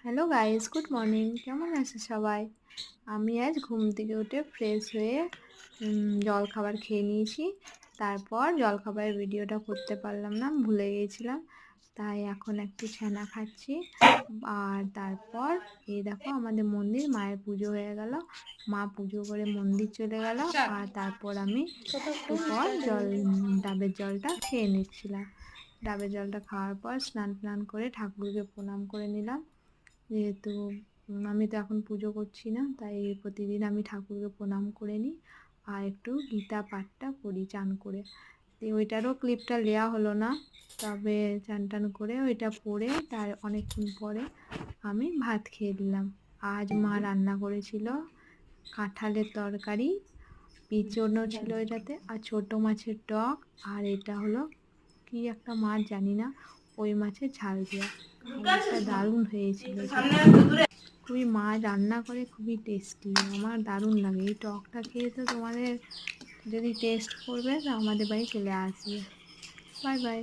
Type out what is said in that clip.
Hello guys, good morning. কেমন আছে সবাই? আমি আজ ঘুম থেকে উঠে ফ্রেশ হয়ে জলখাবার খেয়ে নিয়েছি। তারপর জলখাবারের ভিডিওটা করতে পারলাম না, ভুলে গিয়েছিলাম। তাই এখন একটু ছানা খাচ্ছি। আর তারপর এই দেখো আমাদের মন্দির, মায়ের পুজো হয়ে গেল। মা পুজো করে মন্দির চলে গেল। আর তারপর আমি একটু পর ডাবের জলটা খেয়ে নিচ্ছিলাম। ডাবের জলটা খাওয়ার পর স্নান করে ঠাকুরকে প্রণাম করে নিলাম। যেহেতু আমি তো এখন পুজো করছি না, তাই প্রতিদিন আমি ঠাকুরকে প্রণাম করে নিই আর একটু গীতা পাঠটা করি চান করে। ওইটারও ক্লিপটা নেওয়া হলো না, তবে চান টান করে ওইটা পড়ে তার অনেকক্ষণ পরে আমি ভাত খেয়ে দিলাম। আজ মা রান্না করেছিল কাঁঠালের তরকারি, পিচনো ছিল এটাতে, আর ছোটো মাছের টক, আর এটা হলো কি একটা মাছ জানি না, ওই মাছের ঝাল দেওয়া। খাবারটা দারুণ হয়েছিল। খুবই মা রান্না করে খুবই টেস্টি, আমার দারুণ লাগে। এই টকটা খেয়ে তো তোমাদের যদি টেস্ট করবে তো আমাদের বাড়ি চলে আসবে। Bye bye.